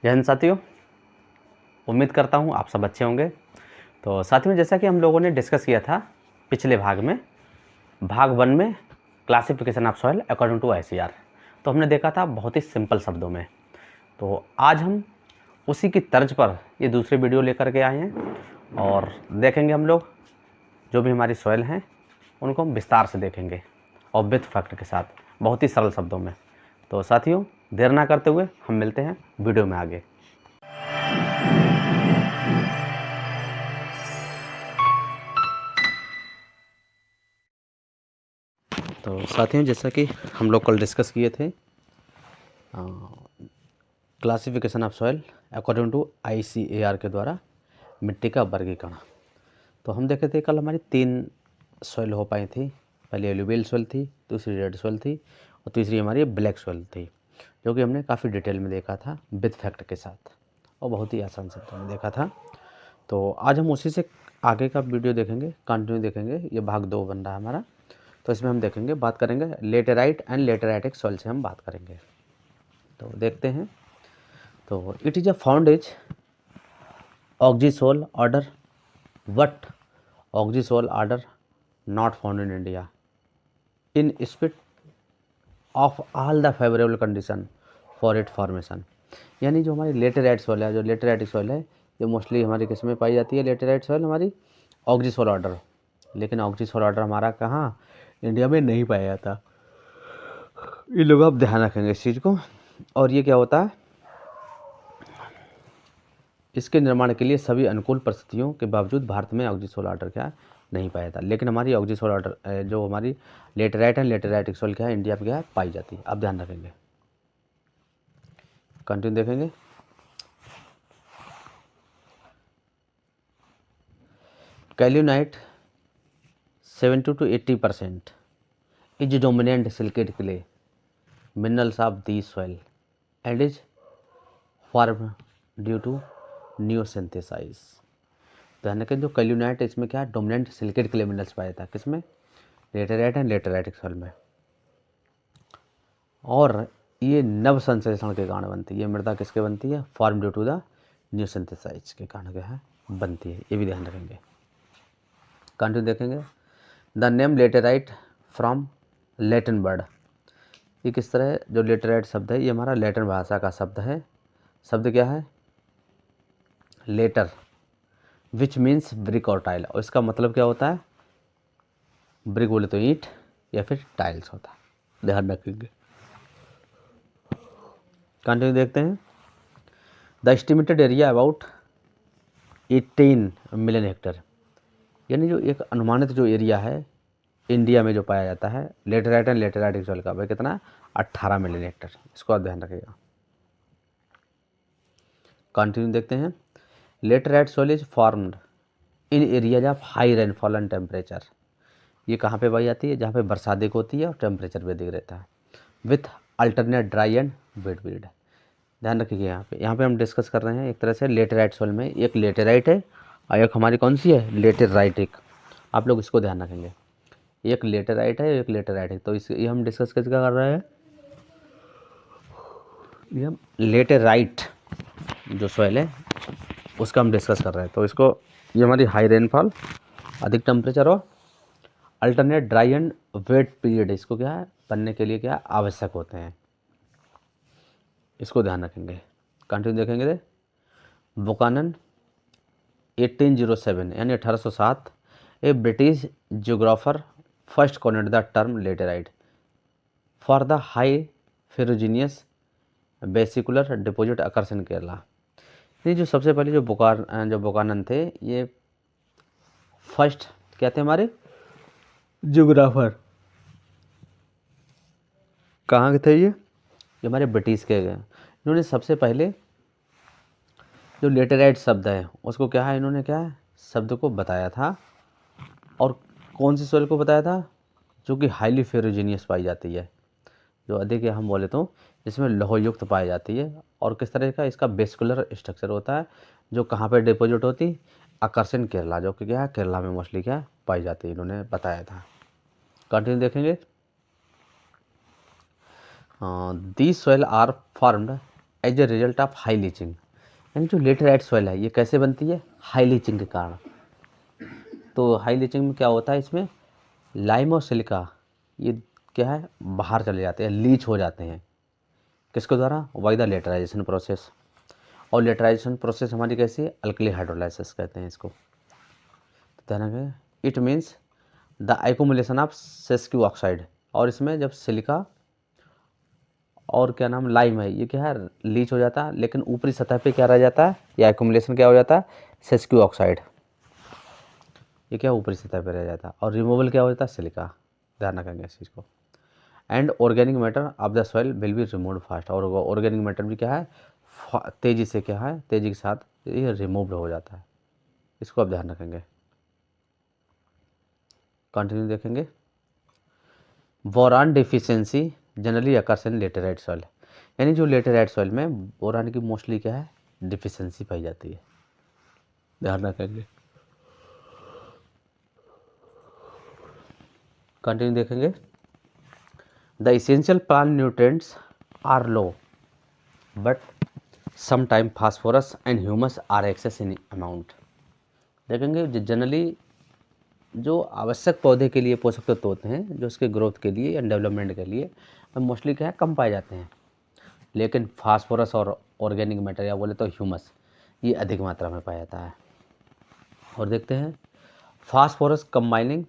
जय हिंद साथियों, उम्मीद करता हूँ आप सब अच्छे होंगे। तो साथियों, जैसा कि हम लोगों ने डिस्कस किया था पिछले भाग में, भाग 1 में classification of soil according to ICR, तो हमने देखा था बहुत ही सिंपल शब्दों में। तो आज हम उसी की तर्ज पर ये दूसरी वीडियो लेकर के आए हैं और देखेंगे हम लोग जो भी हमारी सॉइल हैं उनको हम विस्तार से देखेंगे और विथ फैक्ट के साथ, बहुत ही सरल शब्दों में। तो साथियों, देर ना करते हुए हम मिलते हैं वीडियो में आगे। तो साथियों, जैसा कि हम लोग कल डिस्कस किए थे classification of soil according to ICAR के द्वारा मिट्टी का वर्गीकरण, तो हम देखे थे कल हमारी 3 सॉइल हो पाई थी। पहली एलुवियल सॉइल थी, दूसरी रेड सॉइल थी और तीसरी हमारी ब्लैक सॉइल थी, जो कि हमने काफ़ी डिटेल में देखा था विद फैक्ट के साथ और बहुत ही आसान शब्दों में देखा था। तो आज हम उसी से आगे का वीडियो देखेंगे, कंटिन्यू देखेंगे। ये भाग 2 बन रहा है हमारा। तो इसमें हम देखेंगे, बात करेंगे लेटेराइट एंड लेटेराइटिक सॉइल से हम बात करेंगे। तो देखते हैं। तो it is a found as oxisol order, what oxisol order not found in India in spite of all the favourable condition for it formation. यानी जो हमारी लेटेराइट सॉइल है, जो लेटेराइटिक सॉइल है, ये मोस्टली हमारी किस में पाई जाती है? लेटेराइट सॉइल हमारी ऑक्जीसोल ऑर्डर। लेकिन ऑक्जीसोल ऑर्डर हमारा कहाँ? इंडिया में नहीं पाया जाता। ये लोग आप ध्यान रखेंगे इस चीज़ को। और ये क्या होता है, इसके निर्माण के लिए सभी अनुकूल परिस्थितियों के बावजूद भारत में ऑक्जीसोल ऑर्डर क्या नहीं पाया था। लेकिन हमारी ऑक्जीसोल ऑर्डर जो हमारी लेटेराइट एंड लेटेराइटिक सॉइल क्या है, इंडिया में क्या है, पाई जाती है। आप ध्यान रखेंगे, कंटिन्यू देखेंगे। कैल्यूनाइट 70 to 80% is dominant silicate clay minerals of these soil and is formed due to neosynthesis। ध्यान रखें, जो कैल्यूनाइट है इसमें क्या है, डोमिनेंट सिलिकेट क्ले मिनरल्स पाया जाता है। किसमें? लेटेराइट एंड लेटेराइटिक सॉइल में। और ये नव संश्लेषण के कारण बनती है। ये मृदा किसके बनती है? Form due to the new synthesise के कारण क्या है, बनती है। ये भी ध्यान रखेंगे, कंटिन्यू देखेंगे। The name laterite from Latin word, ये किस तरह है? जो लेटेराइट शब्द है ये हमारा लैटिन भाषा का शब्द है। शब्द क्या है? लेटर, विच मीन्स ब्रिक और टाइल। और इसका मतलब क्या होता है? ब्रिक बोले तो ईंट या फिर टाइल्स होता है। ध्यान रखेंगे, कंटिन्यू देखते हैं। The estimated area about 18 million Hector, यानी जो एक अनुमानित जो एरिया है इंडिया में जो पाया जाता है लेटेराइट एंड लेटेराइटिक सॉइल का, वह कितना? 18 मिलियन हेक्टर। इसको आप ध्यान रखिएगा, कंटिन्यू देखते हैं। Laterite soil is formed in areas of high rainfall and temperature. ये कहाँ पे पाई जाती है? जहाँ पे बरसात अधिक होती है और टेम्परेचर भी अधिक रहता है। With alternate dry and wet period. ध्यान रखिए, यहाँ पे हम डिस्कस कर रहे हैं एक तरह से लेटेराइट सॉइल में एक लेटेराइट है और एक हमारी कौन सी है? लेटेराइटिक। आप लोग इसको ध्यान रखेंगे, एक लेटेराइट है एक लेटेराइटिक। तो ये हम डिस्कस कर रहे हैं, ये हम लेटेराइट जो सॉइल है उसका हम डिस्कस कर रहे हैं। तो इसको, ये हमारी हाई रेनफॉल, अधिक टेम्परेचर और alternate dry and wet period, इसको क्या है, बनने के लिए क्या आवश्यक होते हैं, इसको ध्यान रखेंगे। कंटिन्यू देखेंगे। थे बुकानन 1807 यानी 1807, a British geographer first coined the term laterite for the high ferruginous vesicular deposit occurs in Kerala. ये जो सबसे पहले जो बुकानन थे, ये फर्स्ट क्या थे हमारे जियोग्राफर। कहाँ के थे ये हमारे ब्रिटिश के गए। इन्होंने सबसे पहले जो लेटेराइट शब्द है उसको क्या है, इन्होंने क्या है, शब्द को बताया था। और कौन सी सॉइल को बताया था? जो कि हाईली फेरोजीनियस पाई जाती है, जो अधिक हम बोले तो इसमें लौह युक्त पाई जाती है। और किस तरह का इसका बेसिकुलर स्ट्रक्चर होता है, जो कहाँ पे डिपॉजिट होती? आकर्षण केरला, जो कि क्या है, केरला में मोस्टली क्या पाई जाती है, इन्होंने बताया था। कंटिन्यू देखेंगे। These soil are formed as a result of high leaching. यानी जो लेटेराइट सॉइल है ये कैसे बनती है, हाई लीचिंग के कारण। तो हाई लीचिंग में क्या होता है, इसमें लाइम और सिलिका ये क्या है, बाहर चले जाते हैं, लीच हो जाते हैं। किसके द्वारा, बाय द लेटराइजेशन प्रोसेस। और लेटराइजेशन प्रोसेस हमारी कैसी है, अल्कली हाइड्रोलाइसिस कहते हैं इसको। तो ध्यान रखें, it means the accumulation of sesqui oxide. और इसमें जब सिलिका और क्या नाम लाइम है, ये क्या है, लीच हो जाता है, लेकिन ऊपरी सतह पे क्या रह जाता है, या एक्युमुलेशन क्या हो जाता है, सेस्क्यू ऑक्साइड, ये क्या ऊपरी सतह पे रह जाता है। और रिमूवल क्या हो जाता है, सिलिका। ध्यान रखेंगे इस चीज़ को। And organic matter of the soil will be remove fast. और ऑर्गेनिक मैटर भी क्या है, तेज़ी से क्या है, तेज़ी के साथ ये रिमूव हो जाता है। इसको आप ध्यान रखेंगे। कंटिन्यू देखेंगे। Boron deficiency generally occurs in laterite soil. यानी जो लेटेराइट सॉइल में बोरान की मोस्टली क्या है, डिफिशियंसी पाई जाती है। ध्यान रखेंगे। कंटिन्यू देखेंगे। The essential plant nutrients are low but sometime phosphorus and humus are excess in amount. देखेंगे जनरली जो आवश्यक पौधे के लिए पोषक तत्व होते हैं, जो उसके ग्रोथ के लिए या डेवलपमेंट के लिए, मोस्टली क्या है, कम पाए जाते हैं। लेकिन फास्फोरस और ऑर्गेनिक मैटर या बोले तो ह्यूमस, ये अधिक मात्रा में पाया जाता है। और देखते हैं, phosphorus combining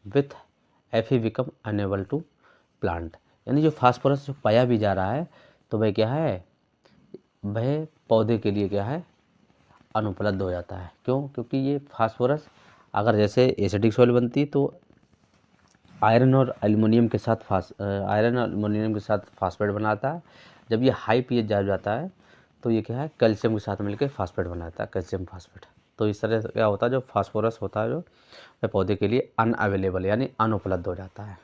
with Fe become unable to plant. यानी जो फास्फोरस जो पाया भी जा रहा है, तो वह क्या है, वह पौधे के लिए क्या है, अनुपलब्ध हो जाता है। क्यों, क्योंकि ये फास्फोरस अगर जैसे एसिडिक सॉइल बनती तो आयरन और एल्युमिनियम के साथ फास्फेट बनाता है। जब ये हाई पीएच जा जाता है तो ये क्या है, कैल्शियम के साथ मिलकर फास्फेट बनाता है, कैल्शियम फास्फेट। तो इस तरह से क्या होता है, जो फास्फोरस होता है जो वह पौधे के लिए अनअवेलेबल यानी अनुपलब्ध हो जाता है।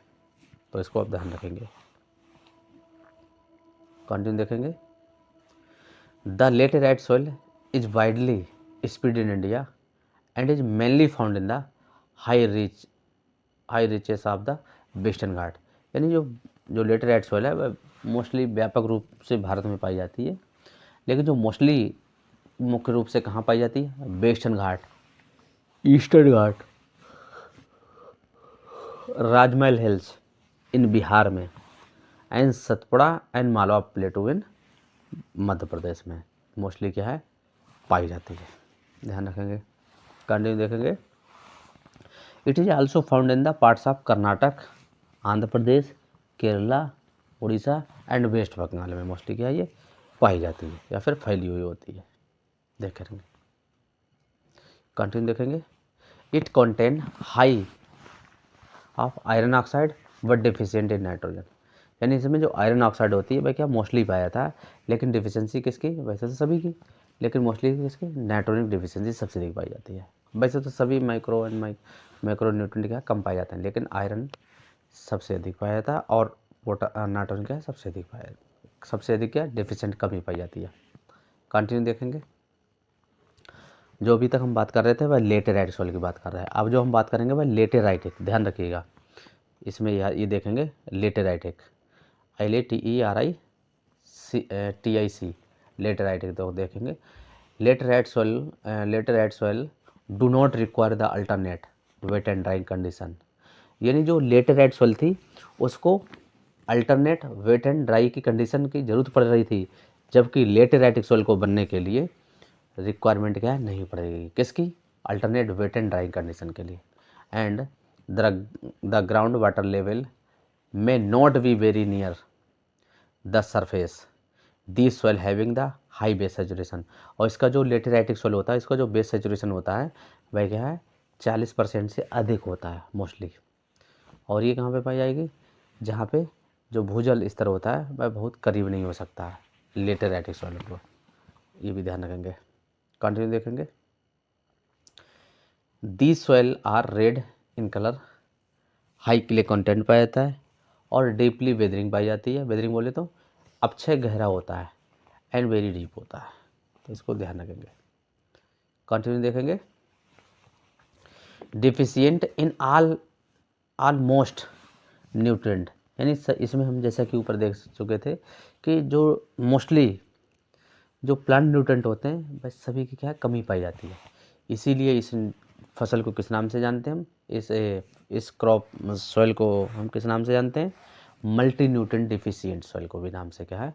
तो इसको आप ध्यान रखेंगे। कंटिन्यू देखेंगे। The laterite soil is widely spread in India and is mainly found in the high reaches of the Western Ghat. यानी जो लेटेराइट सॉइल है वह मोस्टली व्यापक रूप से भारत में पाई जाती है, लेकिन जो मोस्टली मुख्य रूप से कहाँ पाई जाती है, western Ghat, eastern Ghat, Rajmahal hills in Bihar में, and Satpura and Malwa plateau in Madhya Pradesh में मोस्टली क्या है, पाई जाती है। ध्यान रखेंगे। कंटिन्यू देखेंगे। It is also found in the parts of Karnataka, Andhra Pradesh, Kerala, Orissa and West Bengal में मोस्टली क्या है, ये पाई जाती है या फिर फैली हुई होती है। देखेंगे। कंटिन्यू देखेंगे। It contain high of iron oxide but deficient in nitrogen. यानी इसमें जो आयरन ऑक्साइड होती है वह क्या मोस्टली पाया था, लेकिन डिफिशियंसी किसकी, वैसे तो सभी की, लेकिन मोस्टली किसकी, नाइट्रोजन डिफिशियंसी सबसे अधिक पाई जाती है। वैसे तो सभी माइक्रो एंड मैक्रो न्यूट्रिएंट क्या कम पाए जाते हैं, लेकिन आयरन सबसे अधिक पाया जाता है और नाइट्रोजन क्या है सबसे अधिक पाया, सबसे अधिक क्या डिफिशियंट कमी पाई जाती है। कंटिन्यू देखेंगे। जो अभी तक हम बात कर रहे थे वह लेटेराइट सॉइल की बात कर रहे हैं। अब जो हम बात करेंगे वह लेटेराइटिक, ध्यान रखिएगा। इसमें ये देखेंगे लेटेराइटिक, LATERITIC, लेटेराइटिक। तो देखेंगे laterite soil do not require the alternate wet and drying condition. यानी जो लेटेराइट सॉइल थी उसको अल्टरनेट वेट एंड ड्राई की कंडीशन की ज़रूरत पड़ रही थी, जबकि लेटेराइटिक सॉइल को बनने के लिए रिक्वायरमेंट क्या है, नहीं पड़ेगी, किसकी, alternate wet and drying condition के लिए। And the ground water level may not be very near the surface, these soil having the high base saturation। और इसका जो लेटेराइटिक सोइल होता है, इसका जो बेस सेचुरेशन होता है वह क्या है, 40% से अधिक होता है मोस्टली। और ये कहाँ पे पाई जाएगी, जहाँ पे जो भूजल स्तर होता है वह बहुत करीब नहीं हो सकता है लेटेराइटिक सोइल को, ये भी ध्यान रखेंगे। कंटिन्यू देखेंगे। These soil are red in colour, high clay content पाया जाता है और डीपली वेदरिंग पाई जाती है। वेदरिंग बोले तो अक्षय गहरा होता है एंड वेरी डीप होता है। तो इसको ध्यान रखेंगे। कंटिन्यू देखेंगे। डिफिशियंट इन ऑलमोस्ट न्यूट्रिएंट, यानी इसमें हम जैसा कि ऊपर देख चुके थे कि जो मोस्टली जो प्लांट न्यूट्रेंट होते हैं बस सभी की क्या है कमी पाई जाती है। इसीलिए इस फसल को किस नाम से जानते हैं हम, इस क्रॉप सॉइल को हम किस नाम से जानते हैं, मल्टी न्यूट्रेंट डिफिशियेंट सॉइल को भी नाम से क्या है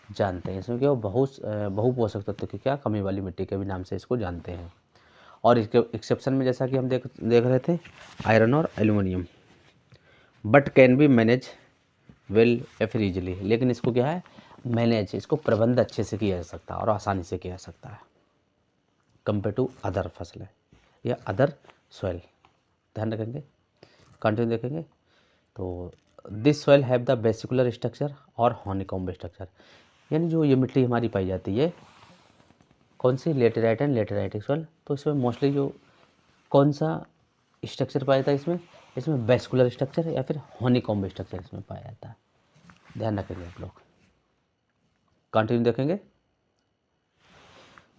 जानते हैं। इसमें क्या बहु पोषक तत्व की क्या कमी वाली मिट्टी के भी नाम से इसको जानते हैं। और इसके एक्सेप्शन में जैसा कि हम देख रहे थे आयरन और aluminium, but can be manage well या फिर ईजिली, लेकिन इसको क्या है मैनेज, इसको प्रबंध अच्छे से किया जा सकता है और आसानी से किया जा सकता है कंपेयर टू अदर फसलें या अदर सॉइल। ध्यान रखेंगे, कंटिन्यू देखेंगे। तो this soil have the vesicular structure और हॉनीकॉम्ब स्ट्रक्चर, यानी जो ये मिट्टी हमारी पाई जाती है कौन सी, लेटेराइट एंड लेटेराइटिक सॉइल। तो इसमें मोस्टली जो कौन सा स्ट्रक्चर पाया जाता है इसमें वेस्कुलर स्ट्रक्चर या फिर हॉनीकॉम्ब स्ट्रक्चर इसमें पाया जाता है। ध्यान रखेंगे आप लोग, कंटिन्यू देखेंगे।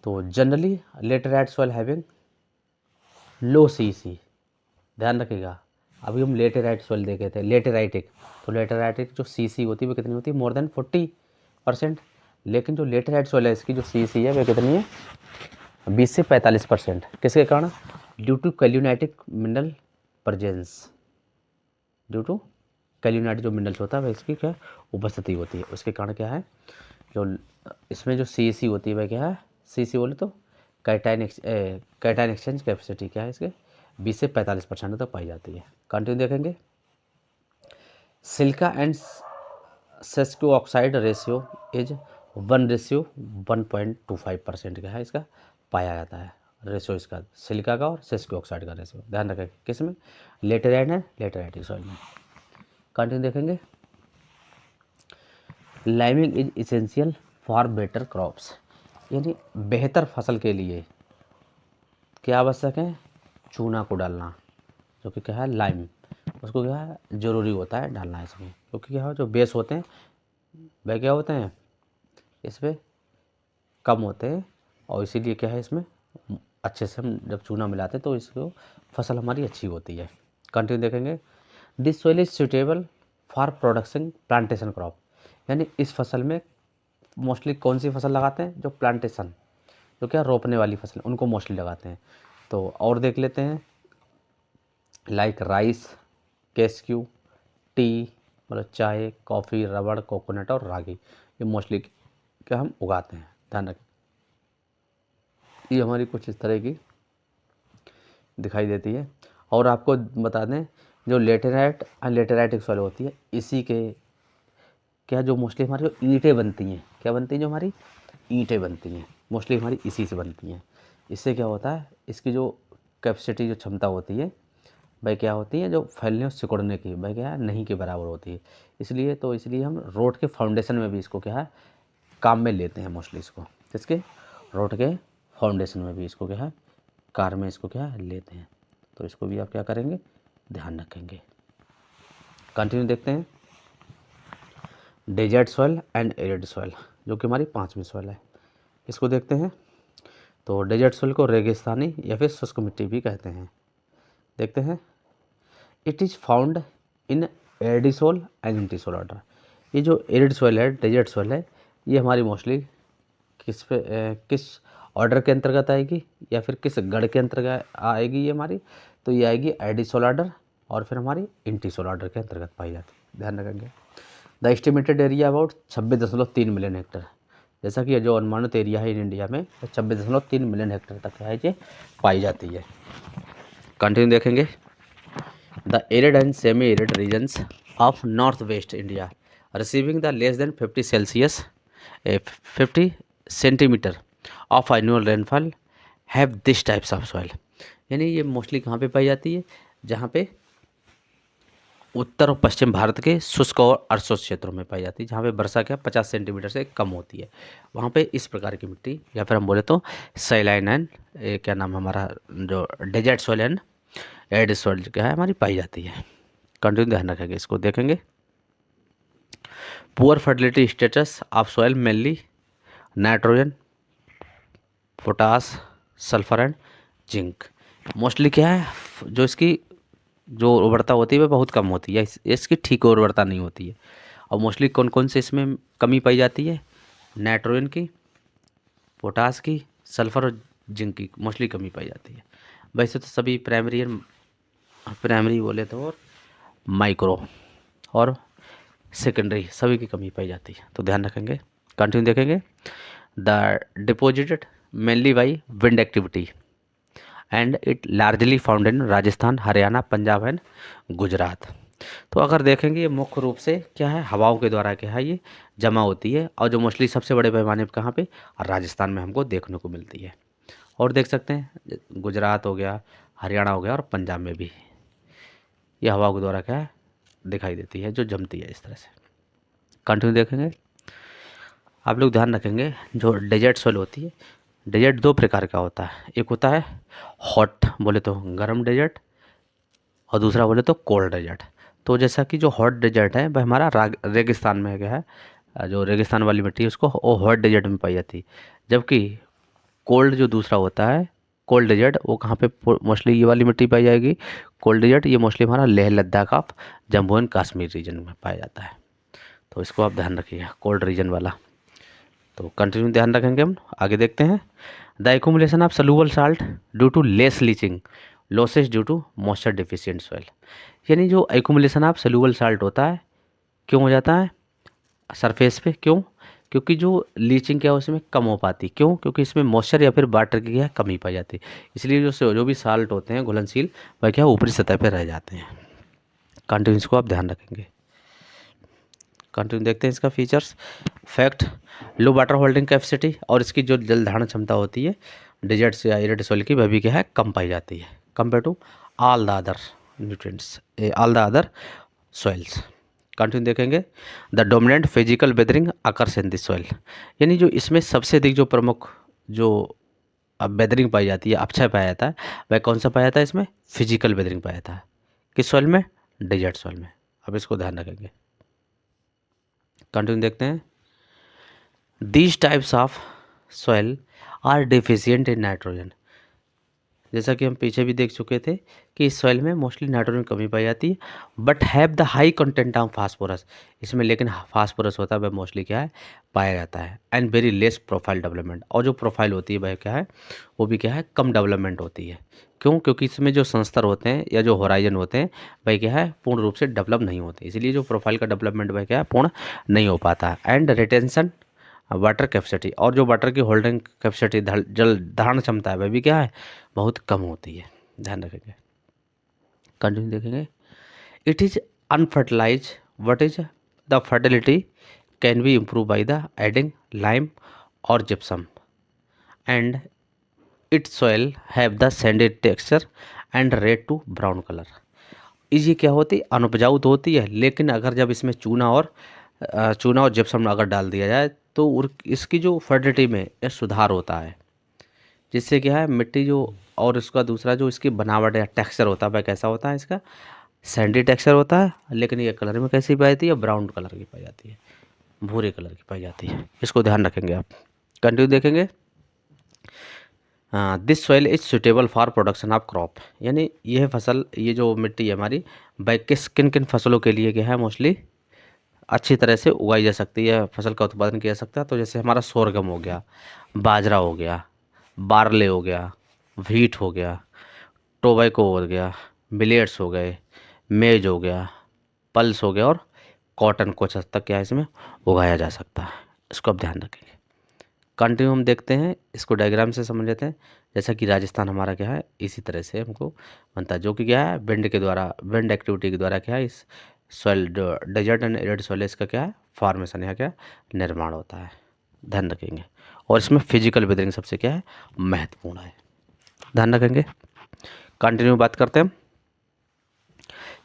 तो generally laterite soil having low CC, ध्यान रखिएगा। अभी हम लेटेराइट सॉइल देखे थे, लेटेराइटिक, तो लेटेराइटिक जो सीसी होती है वो कितनी होती है, मोर देन 40%। लेकिन जो लेटेराइट सॉइल है इसकी जो सीसी है वो कितनी है, 20 से 45%। किसके कारण, due to kaolinitic mineral presence, due to kaolinite जो मिनरल्स होता है वह इसकी क्या उपस्थिति होती है, उसके कारण क्या है जो इसमें जो सीसी होती है वह क्या है, सीसी बोले तो कैटाइन एक्सचेंज कैपेसिटी क्या है इसके 20 से 45% तक पाई जाती है। कंटिन्यू देखेंगे। Silica and sesqui oxide ratio is 1:1.25% क्या है इसका पाया जाता है रेशियो इसका, सिलिका का और सेस्क्यू ऑक्साइड का रेशियो। ध्यान रखें किस में, लेटेराइट एंड लेटेराइटिक सॉइल में। कंटिन्यू देखेंगे। Liming is essential for better crops, यानी बेहतर फसल के लिए क्या आवश्यक है, चूना को डालना, जो कि क्या है लाइम, उसको क्या है ज़रूरी होता है डालना इसमें, क्योंकि क्या है जो बेस होते हैं वह क्या होते हैं इस पर कम होते हैं, और इसीलिए क्या है इसमें अच्छे से हम जब चूना मिलाते हैं तो इसको फसल हमारी अच्छी होती है। कंटिन्यू देखेंगे। This soil is suitable for production plantation crop, यानी इस फसल में मोस्टली कौन सी फसल लगाते हैं, जो प्लांटेशन, जो क्या रोपने वाली फसल उनको मोस्टली लगाते हैं। तो और देख लेते हैं, लाइक राइस, कैस्क्यू, टी मतलब चाय, कॉफ़ी, रबड़, कोकोनट और रागी, ये मोस्टली क्या हम उगाते हैं। ध्यान रखें, ये हमारी कुछ इस तरह की दिखाई देती है। और आपको बता दें जो लेटेराइट लेटेराइटिक सॉइल होती है इसी के क्या जो मोस्टली हमारी जो ईंटें बनती हैं, क्या बनती हैं, जो हमारी ईंटें बनती हैं मोस्टली हमारी इसी से बनती हैं। इससे क्या होता है, इसकी जो कैपेसिटी जो क्षमता होती है वह क्या होती है, जो फैलने और सिकुड़ने की वह क्या है नहीं के बराबर होती है। इसलिए हम रोड के फाउंडेशन में भी इसको क्या है काम में लेते हैं मोस्टली इसको, किसके, रोड के फाउंडेशन में भी इसको क्या है कार में इसको क्या है लेते हैं। तो इसको भी आप क्या करेंगे ध्यान रखेंगे। कंटिन्यू देखते हैं। Desert soil and arid soil, जो कि हमारी 5वीं सॉइल है, इसको देखते हैं। तो डेजर्ट सॉइल को रेगिस्तानी या फिर शुष्क मिट्टी भी कहते हैं। देखते हैं। It is found in aridisol and entisol order, ये जो एरिड सॉइल है, डेजर्ट सॉइल है, ये हमारी मोस्टली किस ऑर्डर के अंतर्गत आएगी या फिर किस गढ़ के अंतर्गत आएगी ये हमारी, तो ये आएगी एडिसोल ऑर्डर और फिर हमारी इंटिसोल ऑर्डर के अंतर्गत पाई जाती है। ध्यान रखेंगे। The estimated area about 26.3 million Hector, जैसा कि जो अनुमानित एरिया है इन इंडिया में 26.3 मिलियन हेक्टर तक है ये पाई जाती है। कंटिन्यू देखेंगे। The arid and semi arid regions of north west India receiving the less than 50 Celsius 50 centimetre of annual rainfall have this types of soil, यानी ये मोस्टली कहाँ पे पाई जाती है, जहाँ पे उत्तर और पश्चिम भारत के शुष्क और अर्शोष्ण क्षेत्रों में पाई जाती है, जहाँ पे वर्षा क्या 50 सेंटीमीटर से कम होती है, वहाँ पे इस प्रकार की मिट्टी या फिर हम बोले तो सैलाइन एंड क्या नाम है हमारा जो desert soil and arid soil क्या है हमारी पाई जाती है। कंटिन्यू ध्यान रखेंगे, इसको देखेंगे। Poor fertility status of soil mainly nitrogen, potash, sulphur and zinc, mostly क्या है जो इसकी जो उर्वरता होती है वह बहुत कम होती है, इसकी ठीक उर्वरता नहीं होती है। और मोस्टली कौन कौन से इसमें कमी पाई जाती है, नाइट्रोजन की, पोटास की, सल्फर और जिंक की मोस्टली कमी पाई जाती है। वैसे तो सभी प्राइमरी बोले तो और माइक्रो और सेकेंडरी सभी की कमी पाई जाती है, तो ध्यान रखेंगे। कंटिन्यू देखेंगे। The deposited mainly by wind activity and it largely found in Rajasthan, Haryana, Punjab and Gujarat. तो अगर देखेंगे ये मुख्य रूप से क्या है, हवाओं के द्वारा क्या है ये जमा होती है, और जो मोस्टली सबसे बड़े पैमाने पर कहाँ पे, राजस्थान में हमको देखने को मिलती है। और देख सकते हैं गुजरात हो गया, हरियाणा हो गया और पंजाब में भी ये हवाओं के द्वारा क्या है दिखाई देती है, जो जमती है इस तरह से। कंटिन्यू देखेंगे। आप लोग ध्यान रखेंगे, जो डेजर्ट सॉइल होती है, डेजर्ट दो प्रकार का होता है। एक होता है हॉट बोले तो गर्म डेजर्ट, और दूसरा बोले तो कोल्ड डेजर्ट। तो जैसा कि जो हॉट डेजर्ट है वह हमारा रेगिस्तान में क्या है, जो रेगिस्तान वाली मिट्टी है उसको वो हॉट डेजर्ट में पाई जाती है। जबकि कोल्ड जो दूसरा होता है कोल्ड डेजर्ट, वो कहाँ पे मोस्टली ये वाली मिट्टी पाई जाएगी, कोल्ड डेजर्ट, ये मोस्टली हमारा Leh Ladakh of Jammu and Kashmir region में पाया जाता है। तो इसको आप ध्यान रखिएगा, कोल्ड रीजन वाला। तो कंटिन्यू ध्यान रखेंगे, हम आगे देखते हैं। The accumulation of soluble salt due to less leaching, losses due to moisture deficient soil. यानी जो एक्यूमुलेशन ऑफ सलूबल साल्ट होता है क्यों हो जाता है सरफेस पे, क्यों? क्योंकि जो लीचिंग क्या है उसमें कम हो पाती, क्यों? क्योंकि इसमें मॉइस्चर या फिर वाटर की क्या है कमी पाई जाती है। इसलिए जो भी साल्ट होते हैं घुलनशील, वह क्या ऊपरी सतह पर रह जाते हैं। कंटिन्यूस को आप ध्यान रखेंगे। कंटिन्यू देखते हैं इसका फीचर्स। फैक्ट, लो वाटर होल्डिंग कैपेसिटी, और इसकी जो जल धारण क्षमता होती है डेजर्ट्स या एरिड सॉइल की, वह भी क्या है कम पाई जाती है compare to all the other nutrients, all the other soils. Continue देखेंगे। The dominant physical weathering occurs in this soil, यानी जो इसमें सबसे अधिक जो प्रमुख जो वेदरिंग पाई जाती है, अक्षय पाया जाता है, वह कौन सा पाया जाता है इसमें? फिजिकल वेदरिंग पाया जाता है। किस सॉइल में? डेजर्ट सॉइल में। अब इसको ध्यान रखेंगे। कंटिन्यू देखते हैं। These types of soil are deficient in nitrogen, जैसा कि हम पीछे भी देख चुके थे कि इस सॉइल में मोस्टली नाइट्रोजन कमी पाई जाती है, but have the high content of phosphorus, इसमें लेकिन फास्फोरस होता है वह मोस्टली क्या है पाया जाता है, and very less profile development, और जो प्रोफाइल होती है वह क्या है वो भी क्या है कम डेवलपमेंट होती है। क्यों? क्योंकि इसमें जो संस्तर होते हैं या जो होराइजन होते हैं वह क्या है पूर्ण रूप से डेवलप नहीं होते, इसलिए जो प्रोफाइल का डेवलपमेंट वह क्या है पूर्ण नहीं हो पाता। एंड रिटेंशन वाटर कैपेसिटी, और जो वाटर की होल्डिंग कैपेसिटी जल धारण क्षमता है वह भी क्या है बहुत कम होती है। ध्यान रखेंगे। कंटिन्यू देखेंगे। It is unfertilised, what is the fertility can be improve by the adding lime और gypsum, and it soil have the sandy texture and red to brown colour. ये क्या होती है अनुपजाऊ तो होती है, लेकिन अगर जब इसमें चूना और जिप्सम अगर डाल दिया जाए तो इसकी जो फर्टिलिटी में यह सुधार होता है, जिससे क्या है मिट्टी जो, और इसका दूसरा जो इसकी बनावट या टेक्सचर होता है वह कैसा होता है इसका सैंडी टेक्सचर होता है, लेकिन ये कलर में कैसी पाई जाती है ब्राउन कलर की पाई जाती है, भूरे कलर की पाई जाती है। इसको ध्यान रखेंगे आप। कंटिन्यू देखेंगे। This soil is suitable for production of crop, यानी यह फसल, ये जो मिट्टी है हमारी वह किन किन फसलों के लिए क्या है मोस्टली अच्छी तरह से उगाई जा सकती है, फसल का उत्पादन किया जा सकता है। तो जैसे हमारा सोरगम हो गया, बाजरा हो गया, बारले हो गया, व्हीट हो गया, टोबैको हो गया, मिलेट्स हो गए, मेज हो गया, पल्स हो गया, और कॉटन कुछ हद तक क्या है इसमें उगाया जा सकता है। इसको आप ध्यान रखेंगे। कंटिन्यू हम देखते हैं, इसको डायग्राम से समझ लेते हैं। जैसा कि राजस्थान हमारा क्या है इसी तरह से हमको बनता है, जो कि क्या है विंड के द्वारा, विंड एक्टिविटी के द्वारा क्या है इस soil desert and arid soil इसका क्या है फॉर्मेशन या क्या निर्माण होता है। ध्यान रखेंगे। और इसमें फिजिकल वेदरिंग सबसे क्या है महत्वपूर्ण है, ध्यान रखेंगे। कंटिन्यू बात करते हैं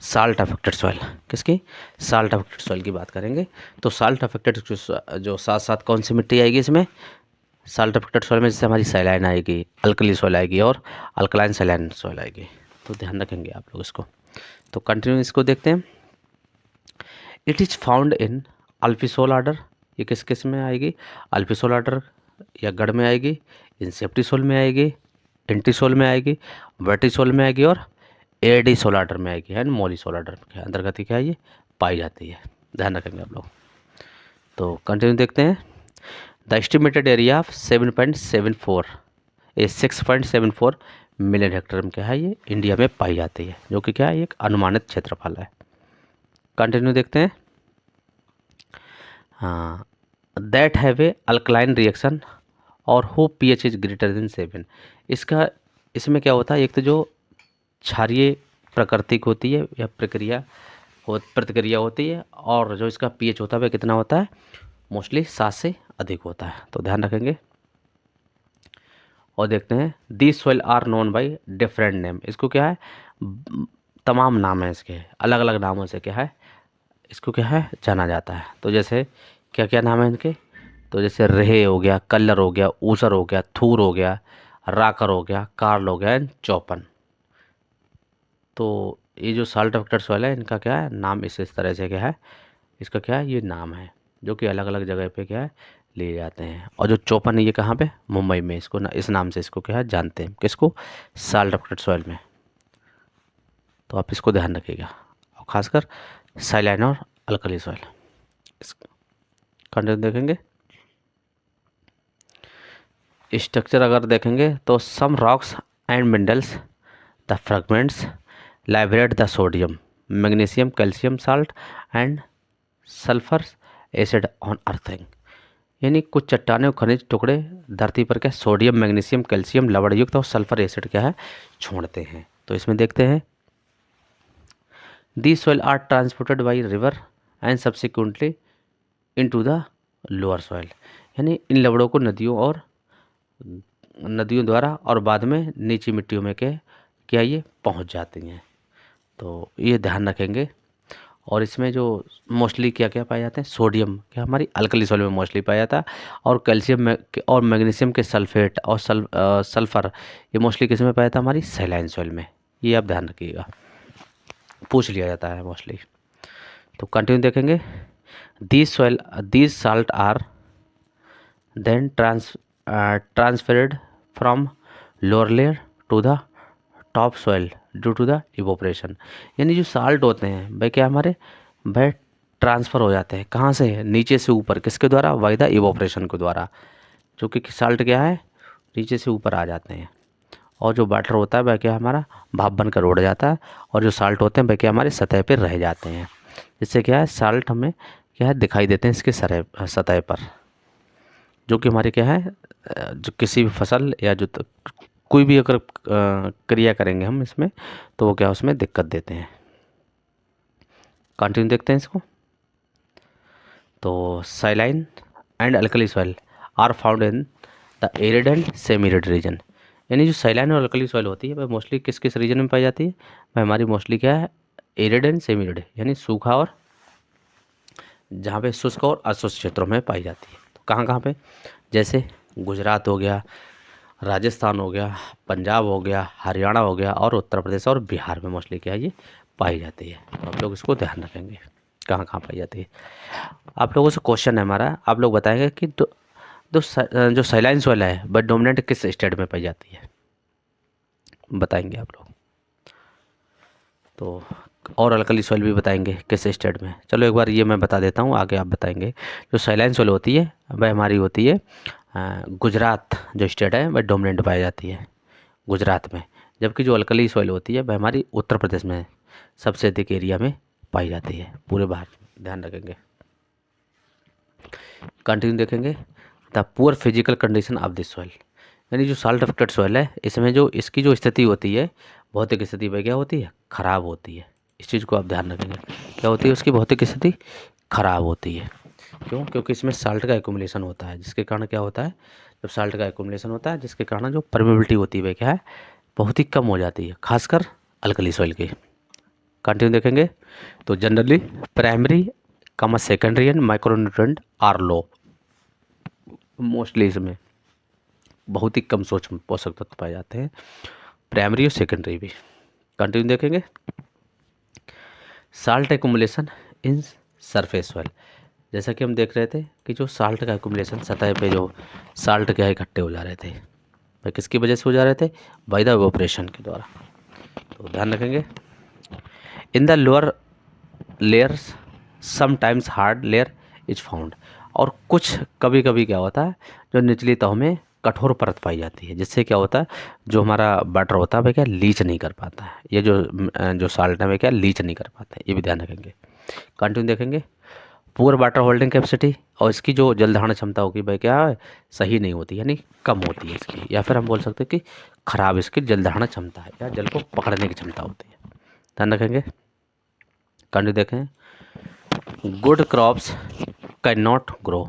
साल्ट अफेक्टेड सॉइल, किसकी? साल्ट अफेक्टेड सॉइल की बात करेंगे। तो साल्ट अफेक्टेड जो साथ साथ कौन सी मिट्टी आएगी इसमें साल्ट अफेक्टेड सॉइल में, जैसे हमारी सैलाइन आएगी, अल्कली सॉइल आएगी और अल्कलाइन सैलाइन सॉइल आएगी। तो ध्यान रखेंगे आप लोग इसको। तो कंटिन्यू इसको देखते हैं। It is found in alfisol order, ये किस किस में आएगी अल्फिसोल आर्डर या गढ़ में आएगी, इंसेप्टिसोल में आएगी, एंटीसोल में आएगी, वर्टिसोल में आएगी और एडिसोल आर्डर में आएगी एंड मोलिसोल आर्डर के अंतर्गत क्या है ये पाई जाती है। ध्यान रखेंगे आप लोग। तो कंटिन्यू देखते हैं। The estimated area of 6.74 million hectare में क्या है ये इंडिया में पाई जाती है, जो कि क्या है एक अनुमानित क्षेत्रफल है। कंटिन्यू देखते हैं। हाँ, that have a alkaline reaction और हो pH इज ग्रेटर देन 7। इसमें क्या होता है, एक तो जो क्षारीय प्राकृतिक होती है या प्रतिक्रिया होती है, और जो इसका pH होता है वह कितना होता है, मोस्टली 7 से अधिक होता है, तो ध्यान रखेंगे। और देखते हैं these soil are known by different name. इसको क्या है, तमाम नाम है इसके, अलग अलग नामों से क्या है इसको क्या है जाना जाता है। तो जैसे क्या क्या नाम है इनके, तो जैसे रेहे हो गया, कल्लर हो गया, ऊसर हो गया, थूर हो गया, राकर हो गया, कार्ल हो गया एंड चौपन। तो ये जो साल्ट अफेक्टेड सॉइल है इनका क्या है नाम इस तरह से क्या है, इसका क्या है ये नाम है जो कि अलग अलग जगह पे क्या है लिए जाते हैं। और जो चौपन है ये कहाँ पे, मुंबई में, इसको ना इस नाम से इसको क्या है जानते हैं, किसको, साल्ट अफेक्टेड सॉइल में। तो आप इसको ध्यान रखिएगा, और खासकर साइलाइन और अल्कली सॉइल। कंटेंट देखेंगे, स्ट्रक्चर अगर देखेंगे तो some rocks and minerals the fragments liberate the sodium, magnesium, calcium salt and sulphur acid on earthing. यानी कुछ चट्टानें और खनिज टुकड़े धरती पर क्या सोडियम, मैग्नीशियम, कैल्शियम, लवण युक्त और सल्फर एसिड क्या है छोड़ते हैं। तो इसमें देखते हैं the soil are transported by river and subsequently into the lower soil. यानी इन लवड़ों को नदियों द्वारा और बाद में नीची मिट्टियों में क्या ये पहुंच जाती हैं। तो ये ध्यान रखेंगे। और इसमें जो मोस्टली क्या क्या पाए जाते हैं, सोडियम क्या हमारी अल्कली सॉइल में मोस्टली पाया जाता है, और कैल्शियम और मैग्नीशियम के सल्फेट और सल्फर ये मोस्टली किस में पाया जाता है, हमारी सैलाइन सॉइल में। ये आप ध्यान रखिएगा, पूछ लिया जाता है मोस्टली। तो कंटिन्यू देखेंगे, these salt are then transferred from lower layer to the top soil due to the evaporation. यानी जो साल्ट होते हैं वह क्या हमारे वह ट्रांसफ़र हो जाते हैं, कहाँ से, नीचे से ऊपर, किसके द्वारा, बाय द इवोपरेशन के द्वारा। जो कि साल्ट क्या है नीचे से ऊपर आ जाते हैं, और जो वाटर होता है वह क्या हमारा भाप बनकर उड़ जाता है, और जो साल्ट होते हैं वह क्या हमारे सतह पर रह जाते हैं। जिससे क्या है साल्ट हमें क्या है दिखाई देते हैं इसके सतह पर, जो कि हमारे क्या है जो किसी भी फसल या जो कोई भी अगर क्रिया करेंगे हम इसमें, तो वो क्या उसमें दिक्कत देते हैं। कंटिन्यू देखते हैं इसको। तो saline and alkali soil are found in the arid and semi arid region. यानी जो साइलाइन और अल्कली सॉइल होती है वह मोस्टली किस किस रीजन में पाई जाती है, वह हमारी मोस्टली क्या है एरिड एंड सेमी एरिड, यानी सूखा और जहाँ पे शुष्क और अशुष्क क्षेत्रों में पाई जाती है। तो कहाँ कहाँ पे, जैसे गुजरात हो गया, राजस्थान हो गया, पंजाब हो गया, हरियाणा हो गया, और उत्तर प्रदेश और बिहार में मोस्टली क्या है ये पाई जाती है। तो आप लोग इसको ध्यान रखेंगे कहाँ कहाँ पाई जाती है। आप लोगों से क्वेश्चन है हमारा, आप लोग बताएंगे कि जो साइलाइन सॉइल है वह डोमिनेंट किस स्टेट में पाई जाती है, बताएंगे आप लोग। तो और अल्कली सॉइल भी बताएंगे किस स्टेट में। चलो एक बार ये मैं बता देता हूँ, आगे आप बताएंगे। जो साइलाइन सॉइल होती है वह हमारी होती है गुजरात जो स्टेट है वह डोमिनेंट पाई जाती है गुजरात में, जबकि जो अल्कली सॉइल होती है वह हमारी उत्तर प्रदेश में सबसे अधिक एरिया में पाई जाती है पूरे भारत में, ध्यान रखेंगे। कंटिन्यू देखेंगे, the poor physical condition of this soil. यानी जो साल्ट अफेक्टेड सॉइल है इसमें जो इसकी जो स्थिति होती है, भौतिक स्थिति वह क्या होती है, खराब होती है। इस चीज़ को आप ध्यान रखेंगे, क्या होती है उसकी भौतिक स्थिति खराब होती है। क्यों, क्योंकि इसमें साल्ट का एक्युमुलेशन होता है, जिसके कारण क्या होता है, जब साल्ट का एक्युमुलेशन होता है जिसके कारण जो परमेबिलिटी होती है वह क्या है बहुत ही कम हो जाती है, खासकर अल्कली सॉइल की। कंटिन्यू देखेंगे, तो generally primary comma secondary and micronutrient are low. Mostly इसमें बहुत ही कम सूक्ष्म पोषक तत्व पाए जाते हैं, प्राइमरी और सेकेंडरी भी। कंटिन्यू देखेंगे, salt accumulation in surface soil. जैसा कि हम देख रहे थे कि जो साल्ट का एक्युमुलेशन सतह पे जो साल्ट क्या इकट्ठे हो जा रहे थे वह किसकी वजह से हो जा रहे थे, बाय द इवोपरेशन के द्वारा। तो ध्यान रखेंगे, in the lower layers sometimes hard layer is found. और कुछ कभी कभी क्या होता है, जो निचली तहों में कठोर परत पाई जाती है, जिससे क्या होता है, जो हमारा वाटर होता है वह क्या लीच नहीं कर पाता है, ये जो साल्ट है वह क्या लीच नहीं कर पाता है, ये भी ध्यान रखेंगे। कंटिन्यू देखेंगे। पुअर वाटर होल्डिंग कैपेसिटी, और इसकी जो जल धारण क्षमता होगी वह क्या है, सही नहीं होती, यानी कम होती है इसकी, या फिर हम बोल सकते हैं कि खराब इसकी जल धारण क्षमता है, या जल को पकड़ने की क्षमता होती है। ध्यान रखेंगे। कंटिन्यू देखें। Good crops can not grow,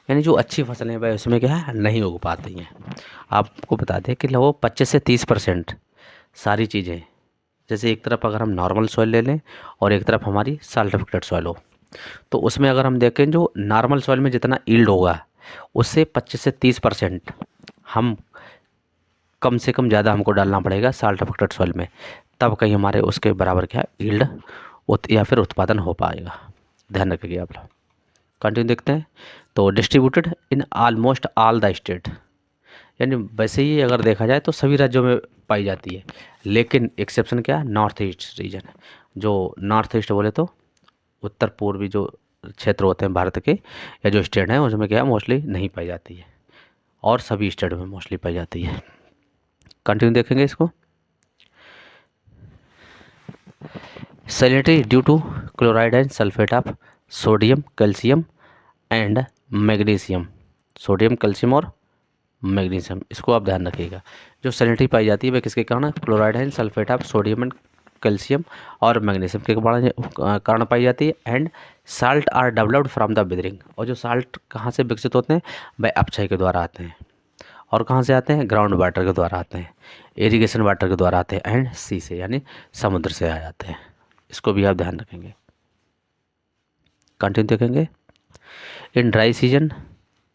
यानी जो अच्छी फसलें वह उसमें क्या है नहीं उग पाती हैं। आपको बता दें कि लगभग 25 से 30% सारी चीज़ें, जैसे एक तरफ अगर हम नॉर्मल सॉइल ले लें और एक तरफ हमारी साल्टिफिकेटेड सॉइल हो, तो उसमें अगर हम देखें जो नॉर्मल सॉइल में जितना ईल्ड होगा उससे 25 से 30% हम कम से कम ज़्यादा हमको डालना पड़ेगा साल्टिफिकेटेड सॉइल में, तब कहीं हमारे उसके बराबर क्या ईल्ड या फिर उत्पादन हो पाएगा। ध्यान रखिए आप लोग। कंटिन्यू देखते हैं। तो distributed in almost all the state, यानी वैसे ही अगर देखा जाए तो सभी राज्यों में पाई जाती है, लेकिन एक्सेप्शन क्या है, नॉर्थ ईस्ट रीजन। जो नॉर्थ ईस्ट बोले तो उत्तर पूर्वी जो क्षेत्र होते हैं भारत के, या जो स्टेट हैं उसमें क्या मोस्टली नहीं पाई जाती है, और सभी स्टेट में मोस्टली पाई जाती है। कंटिन्यू देखेंगे इसको। Salinity due to chloride and sulphate of sodium, calcium and magnesium, sodium, calcium और मैग्नीशियम, इसको आप ध्यान रखिएगा। जो सैलिनिटी पाई जाती है वह किसके कारण, chloride and sulphate of sodium and calcium और मैग्नीशियम के कारण पाई जाती है। And salt are developed from the weathering, और जो साल्ट कहाँ से विकसित होते हैं, वह अपक्षय के द्वारा आते हैं। और कहाँ से आते हैं, ग्राउंड वाटर के द्वारा आते हैं, इरिगेशन वाटर के द्वारा आते हैं, एंड सी से यानी समुद्र से आ जाते हैं। इसको भी आप ध्यान रखेंगे। कंटिन्यू देखेंगे। In dry season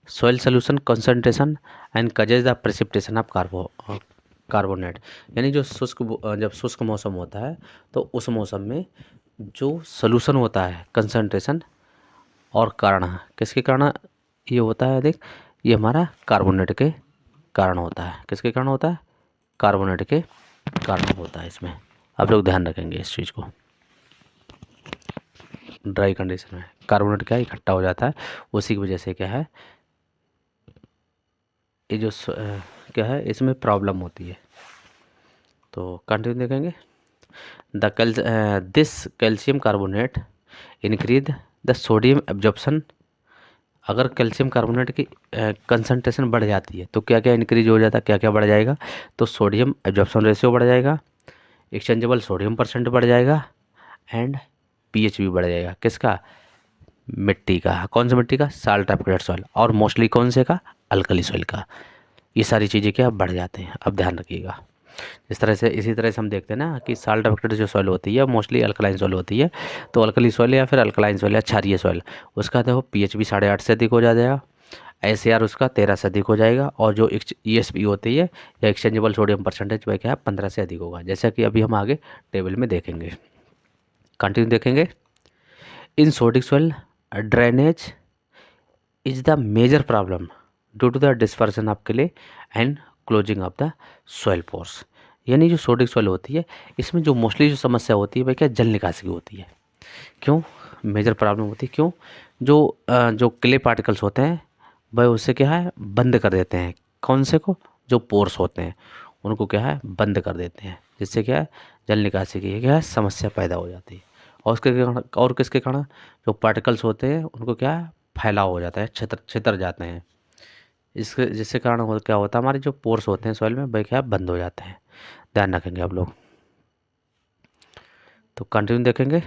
soil solution concentration and causes the precipitation of carbonate, यानी जो जब शुष्क मौसम होता है तो उस मौसम में जो सोल्यूशन होता है कंसंट्रेशन और कारण, किसके कारण ये होता है, देख ये हमारा कार्बोनेट के कारण होता है। किसके कारण होता है, कार्बोनेट के कारण होता है। इसमें आप लोग ध्यान रखेंगे इस चीज़ को। ड्राई कंडीशन में कार्बोनेट क्या इकट्ठा हो जाता है, उसी की वजह से क्या है, ये जो क्या है इसमें प्रॉब्लम होती है। तो कंटिन्यू देखेंगे। This calcium carbonate increase the sodium absorption, अगर कैल्शियम कार्बोनेट की कंसंट्रेशन बढ़ जाती है तो क्या क्या इंक्रीज हो जाता है, क्या क्या बढ़ जाएगा, तो सोडियम एब्जॉर्प्शन रेशियो बढ़ जाएगा, एक्सचेंजेबल सोडियम परसेंट बढ़ जाएगा, एंड पीएच भी बढ़ जाएगा। किसका, मिट्टी का। कौन सी मिट्टी का, साल्ट एप्लिकेटेड सॉइल, और मोस्टली कौन से का, अल्कली सॉइल का। ये सारी चीज़ें क्या बढ़ जाते हैं, अब ध्यान रखिएगा। इस तरह से, इसी तरह से हम देखते हैं ना कि साल्ट एप्लिकेटेड जो सॉइल होती है मोस्टली अल्कलाइन सॉइल होती है, तो अल्कली सॉइल या फिर अल्कलाइन सॉइल या क्षारीय सॉइल, उसका देखो पीएच भी 8.5 से अधिक हो जाएगा, एसएआर उसका 13 से अधिक हो जाएगा, और जो ईएसपी होती है या एक्सचेंजेबल सोडियम परसेंटेज वह क्या है 15 से अधिक होगा, जैसा कि अभी हम आगे टेबल में देखेंगे। कंटिन्यू देखेंगे। In sodic soil drainage is the major problem due to the dispersion of clay and closing of the soil pores, यानी जो सोडिक सॉइल होती है इसमें जो मोस्टली जो समस्या होती है वह क्या जल निकासी की होती है। क्यों मेजर प्रॉब्लम होती है, क्यों, जो क्ले पार्टिकल्स होते हैं वह उससे क्या है बंद कर देते हैं, कौन से को, जो पोर्स होते हैं उनको क्या है बंद कर देते हैं, जिससे क्या है जल निकासी की क्या है समस्या पैदा हो जाती है। और उसके कारण, और किसके कारण, जो पार्टिकल्स होते हैं उनको क्या है फैलाव हो जाता है, छितर जाते हैं, इसके जिससे कारण क्या होता है, हमारे जो पोर्स होते हैं सॉइल में वह क्या है बंद हो जाते हैं। ध्यान रखेंगे आप लोग। तो कंटिन्यू देखेंगे।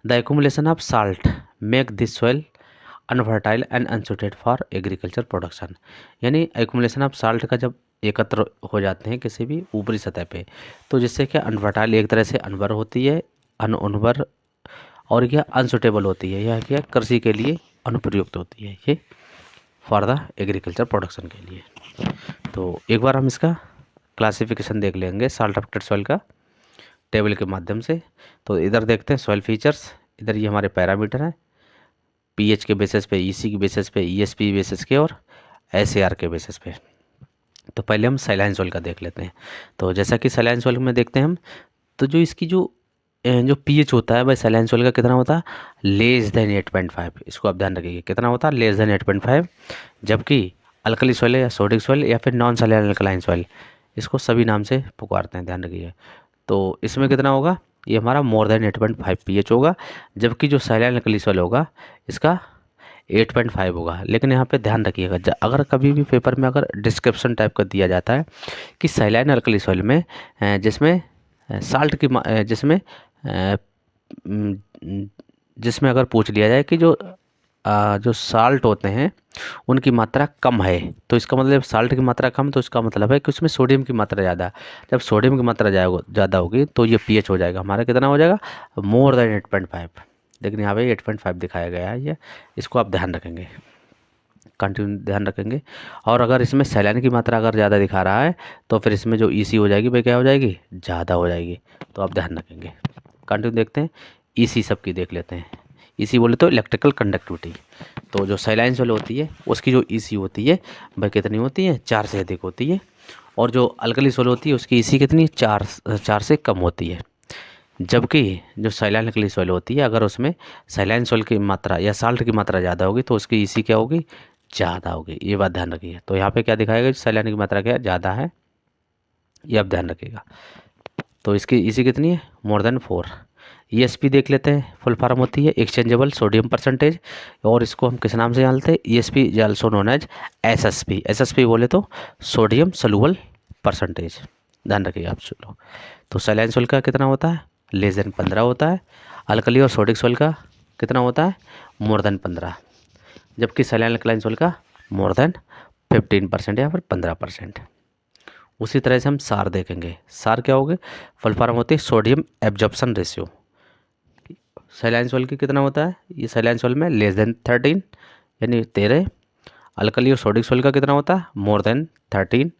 The accumulation of salt make this soil unfertile and unsuited for agriculture production, यानी एक्यूमुलेशन ऑफ साल्ट का जब एकत्र हो जाते हैं किसी भी ऊपरी सतह पे, तो जिससे क्या अनफर्टाइल, एक तरह से अनवर होती है, अनउर्वर, और यह अनसुटेबल होती है, यह क्या कृषि के लिए अनुप्रयुक्त होती है, ये फॉर द एग्रीकल्चर प्रोडक्शन के लिए। तो एक बार हम इसका क्लासिफिकेशन देख लेंगे साल्ट एफेक्टेड सॉइल का टेबल के माध्यम से। तो इधर देखते हैं सॉइल फीचर्स, इधर ये हमारे पैरामीटर हैं, पीएच के बेसिस पे, ईसी के बेसिस पे, ईएसपी बेसिस के, और एसएआर के बेसिस पे। तो पहले हम सैलाइन सॉइल का देख लेते हैं। तो जैसा कि सैलाइन सॉइल में देखते हैं हम, तो जो इसकी जो जो पीएच होता है भाई सैलाइन सॉइल का कितना होता है, लेस देन 8.5। इसको आप ध्यान रखिए, कितना होता है, लेस देन 8.5। जबकि अल्कली सॉइल या सोडिक सॉइल या फिर नॉन सैलाइन अल्कलाइन सॉइल, इसको सभी नाम से पुकारते हैं, ध्यान रखिए। तो इसमें कितना होगा, ये हमारा मोर देन 8.5 पीएच होगा। जबकि जो सैलाइन अल्कली सॉइल होगा इसका 8.5 होगा। लेकिन यहाँ पे ध्यान रखिएगा, अगर कभी भी पेपर में अगर डिस्क्रिप्शन टाइप का दिया जाता है कि सैलाइन अल्कली सॉइल में जिसमें साल्ट की जिसमें अ, म, जिसमें अगर पूछ लिया जाए कि जो साल्ट होते हैं उनकी मात्रा कम है, तो इसका मतलब साल्ट की मात्रा कम, तो इसका मतलब है कि उसमें सोडियम की मात्रा ज़्यादा है। जब सोडियम की मात्रा ज़्यादा होगी तो ये पीएच हो जाएगा हमारा, कितना हो जाएगा, मोर देन 8.5। लेकिन यहाँ पे 8.5 दिखाया गया है ये, इसको आप ध्यान रखेंगे, कंटिन्यू ध्यान रखेंगे। और अगर इसमें सैलाइन की मात्रा अगर ज़्यादा दिखा रहा है तो फिर इसमें जो ईसी हो जाएगी वह क्या हो जाएगी, ज़्यादा हो जाएगी। तो आप ध्यान रखेंगे, कंटिन्यू देखते हैं। ईसी सबकी देख लेते हैं। ईसी बोले तो इलेक्ट्रिकल कंडक्टिविटी। तो जो सैलाइन सॉइल होती है उसकी जो ईसी होती है वह कितनी होती है, 4 से अधिक होती है। और जो अल्कली सॉइल होती है उसकी ईसी कितनी, 4 से कम होती है। जबकि जो सैलाइन अल्कली सॉइल होती है अगर उसमें सैलाइन सॉइल की मात्रा या साल्ट की मात्रा ज़्यादा होगी तो उसकी ईसी क्या होगी, ज़्यादा होगी। ये बात ध्यान रखिए। तो यहाँ पे क्या दिखाएगा, सैलाइन की मात्रा क्या ज़्यादा है, ये आप ध्यान रखिएगा। तो इसकी ईसी कितनी है, मोर देन 4। ईएसपी देख लेते हैं, फुल फॉर्म होती है एक्सचेंजेबल सोडियम परसेंटेज। और इसको हम किस नाम से जानते हैं, ESP is also known as SSP. SSP बोले तो सोडियम सॉल्युबल परसेंटेज, ध्यान रखिए आप लोग। तो सैलाइन सॉइल का कितना होता है, लेस देन 15 होता है। अल्कली और सोडिक सॉइल का कितना होता है, मोर देन 15। जबकि सैलाइन अल्कलाइन सॉइल का मोर देन 15% या फिर 15%। उसी तरह से हम सार देखेंगे। सार क्या होगे, फुल फॉर्म होती है sodium absorption ratio. Saline soil की कितना होता है, ये सैलाइन सॉइल में लेस देन 13 यानी 13। अल्कली और सोडिक सॉइल का कितना होता है, मोर देन 13।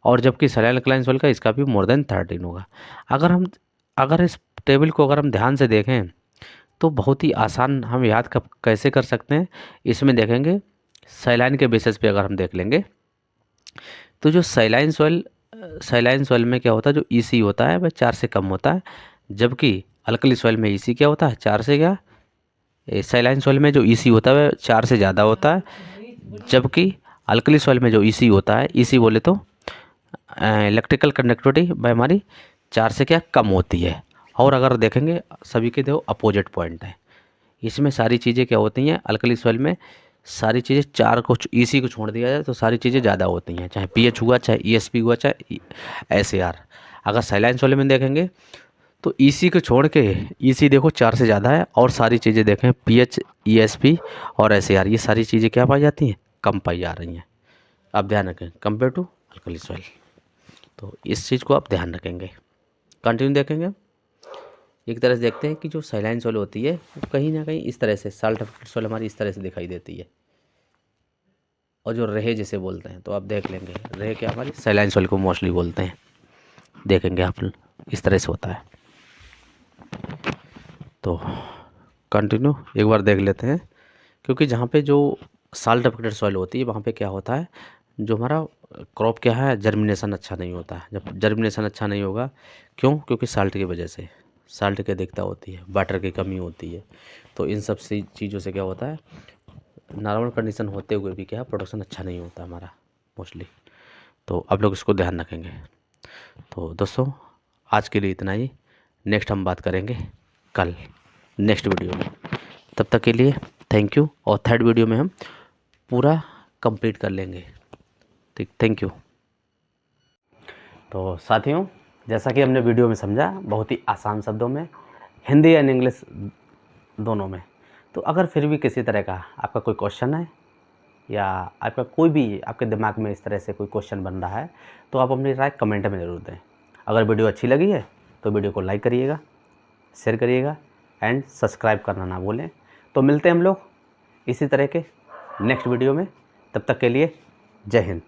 और जबकि सैलाइन अल्कलाइन सॉइल का इसका भी मोर देन 13 होगा। अगर इस टेबल को अगर हम ध्यान से देखें तो बहुत ही आसान हम याद कैसे कर सकते हैं। इसमें देखेंगे सैलाइन के बेसिस पे अगर हम देख लेंगे तो जो सैलाइन सॉइल में क्या होता है, जो ईसी होता है वह 4 से कम होता है। जबकि अल्कली सॉइल में ईसी क्या होता है, 4 से क्या, सैलाइन सॉइल में जो ईसी होता है वह 4 से ज़्यादा होता है। जबकि अल्कली सॉइल में जो ईसी होता है, ईसी बोले तो इलेक्ट्रिकल कंडक्टिविटी वह हमारी 4 से क्या कम होती है। और अगर देखेंगे सभी के दो अपोजिट पॉइंट है। इसमें सारी चीज़ें क्या होती हैं, अल्कली सॉइल में सारी चीज़ें 4 को ईसी को छोड़ दिया जाए तो सारी चीज़ें ज़्यादा होती हैं, चाहे पीएच हुआ, चाहे ईएसपी हुआ, चाहे एसएआर। अगर सैलाइन सॉइल में देखेंगे तो ईसी को छोड़ के ईसी देखो 4 से ज़्यादा है, और सारी चीज़ें देखें पीएच, ईएसपी और एसएआर, ये सारी चीज़ें क्या पाई जाती हैं, कम पाई जा रही हैं। आप ध्यान रखें, कंपेयर टू अल्कली सॉइल। तो इस चीज़ को आप ध्यान रखेंगे। कंटिन्यू देखेंगे। एक तरह से देखते हैं कि जो सैलाइन सॉइल होती है वो कहीं ना कहीं इस तरह से, साल्ट सॉइल हमारी इस तरह से दिखाई देती है। और जो रहे जिसे बोलते हैं, तो आप देख लेंगे रहे क्या हमारी सैलाइन सॉइल को मोस्टली बोलते हैं, देखेंगे आप, इस तरह से होता है। तो कंटिन्यू एक बार देख लेते हैं। क्योंकि जहाँ पे जो साल्ट अफेक्टेड सॉइल होती है वहाँ पे क्या होता है, जो हमारा क्रॉप क्या है, जर्मिनेशन अच्छा नहीं होता है। जब जर्मिनेशन अच्छा नहीं होगा, क्यों, क्योंकि साल्ट की वजह से, साल्ट की अधिकता होती है, वाटर की कमी होती है। तो इन सब सी चीज़ों से क्या होता है, नॉर्मल कंडीशन होते हुए भी क्या है, प्रोडक्शन अच्छा नहीं होता हमारा मोस्टली। तो आप लोग इसको ध्यान रखेंगे। तो दोस्तों आज के लिए इतना ही। नेक्स्ट हम बात करेंगे कल नेक्स्ट वीडियो में। तब तक के लिए थैंक यू। और थर्ड वीडियो में हम पूरा कंप्लीट कर लेंगे। ठीक, थैंक यू। तो साथियों, जैसा कि हमने वीडियो में समझा बहुत ही आसान शब्दों में, हिंदी एंड इंग्लिश दोनों में। तो अगर फिर भी किसी तरह का आपका कोई क्वेश्चन है या आपका कोई भी आपके दिमाग में इस तरह से कोई क्वेश्चन बन रहा है तो आप अपनी राय कमेंट में ज़रूर दें। अगर वीडियो अच्छी लगी है तो वीडियो को लाइक करिएगा, शेयर करिएगा एंड सब्सक्राइब करना ना भूलें। तो मिलते हैं हम लोग इसी तरह के नेक्स्ट वीडियो में। तब तक के लिए जय हिंद।